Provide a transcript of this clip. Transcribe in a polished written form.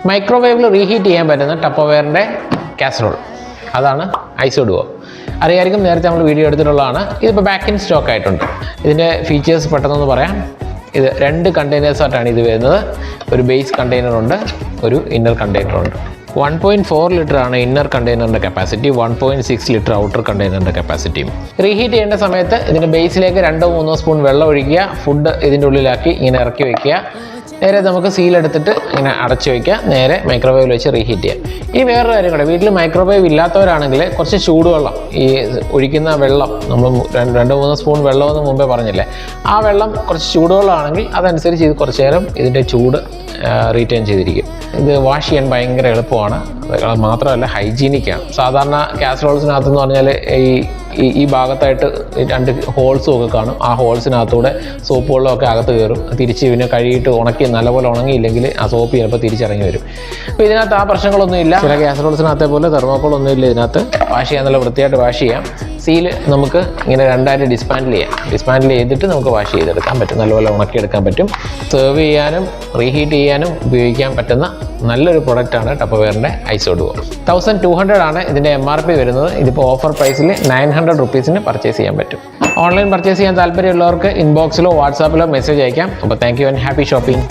മൈക്രോവേവിൽ reheat ചെയ്യാൻ പറ്റുന്ന ടപ്പർവെയറിൻ്റെ casserole, അതാണ് ഐസോ ഡുവോ. അറിയായിരിക്കും, നേരത്തെ നമ്മൾ വീഡിയോ എടുത്തിട്ടുള്ളതാണ്. ഇതിപ്പോൾ ബാക്ക് ഇൻ സ്റ്റോക്ക് ആയിട്ടുണ്ട്. ഇതിൻ്റെ ഫീച്ചേഴ്സ് പെട്ടെന്നൊന്ന് പറയാം. ഇത് 2 കണ്ടെയ്നേഴ്സായിട്ടാണ് ഇത് വരുന്നത്. ഒരു ബേസ് കണ്ടെയ്നറുണ്ട്, ഒരു ഇന്നർ കണ്ടെയ്നറുണ്ട്. 1.4 ലിറ്റർ ആണ് ഇന്നർ കണ്ടെയ്നറിൻ്റെ കപ്പാസിറ്റി, 1.6 ലിറ്റർ ഔട്ടർ കണ്ടെയ്നറിൻ്റെ കപ്പാസിറ്റിയും. റീഹീറ്റ് ചെയ്യേണ്ട സമയത്ത് ഇതിൻ്റെ ബേസിലേക്ക് 2-3 സ്പൂൺ വെള്ളം ഒഴിക്കുക, ഫുഡ് ഇതിൻ്റെ ഉള്ളിലാക്കി ഇങ്ങനെ ഇറക്കി വയ്ക്കുക. നേരെ നമുക്ക് സീലെടുത്തിട്ട് ഇങ്ങനെ അടച്ചു വയ്ക്കുക, നേരെ മൈക്രോവേവിൽ വെച്ച് റീഹീറ്റ് ചെയ്യാം. ഈ വേറൊരു കാര്യം കൂടെ, വീട്ടിൽ മൈക്രോവേവ് ഇല്ലാത്തവരാണെങ്കിൽ കുറച്ച് ചൂടുവെള്ളം, ഈ ഒഴിക്കുന്ന വെള്ളം നമ്മൾ 2-3 സ്പൂൺ വെള്ളമെന്ന് മുമ്പേ പറഞ്ഞില്ലേ, ആ വെള്ളം കുറച്ച് ചൂടുവെള്ളമാണെങ്കിൽ അതനുസരിച്ച് ഇത് കുറച്ച് നേരം ഇതിൻ്റെ ചൂട് റീറ്റെയിൻ ചെയ്തിരിക്കും. ഇത് വാഷ് ചെയ്യാൻ ഭയങ്കര എളുപ്പമാണ്, മാത്രമല്ല ഹൈജീനിക്കാണ്. സാധാരണ കാസറോൾസിനകത്തെന്ന് പറഞ്ഞാൽ ഈ ഭാഗത്തായിട്ട് 2 ഹോൾസും ഒക്കെ കാണും. ആ ഹോൾസിനകത്തൂടെ സോപ്പ് വെള്ളമൊക്കെ അകത്ത് കയറും. തിരിച്ച് പിന്നെ കഴുകിയിട്ട് ഉണക്കി നല്ലപോലെ ഉണങ്ങിയില്ലെങ്കിൽ ആ സോപ്പ് ചിലപ്പോൾ തിരിച്ചിറങ്ങി വരും. അപ്പോൾ ഇതിനകത്ത് ആ പ്രശ്നങ്ങളൊന്നുമില്ല. ചില കാസറോൾസിനകത്തെ പോലെ തെർമോക്കോളൊന്നുമില്ല ഇതിനകത്ത്. വാഷ് ചെയ്യാൻ നല്ല വൃത്തിയായിട്ട് വാഷ് ചെയ്യാം. സീല് നമുക്ക് ഇങ്ങനെ 2ആയിട്ട് ഡിസ്മാൻഡിൽ ചെയ്യാം. ഡിസ്മാൻഡിൽ ചെയ്തിട്ട് നമുക്ക് വാഷ് ചെയ്തെടുക്കാൻ പറ്റും, നല്ലപോലെ ഉണക്കിയെടുക്കാൻ പറ്റും. സെർവ് ചെയ്യാനും റീഹീറ്റ് ചെയ്യാനും ഉപയോഗിക്കാൻ പറ്റുന്ന നല്ലൊരു പ്രൊഡക്റ്റാണ് ടപ്പർവെയറിൻ്റെ ഐസോ ഡുവോ. 1200 ആണ് ഇതിൻ്റെ MRP വരുന്നത്. ഇതിപ്പോൾ ഓഫർ പ്രൈസിൽ 900 റുപ്പീസിന് പർച്ചേസ് ചെയ്യാൻ പറ്റും. ഓൺലൈൻ പർച്ചേസ് ചെയ്യാൻ താല്പര്യമുള്ളവർക്ക് ഇൻബോക്സിലോ വാട്സാപ്പിലോ മെസ്സേജ് അയക്കാം. അപ്പോൾ thank you and happy shopping.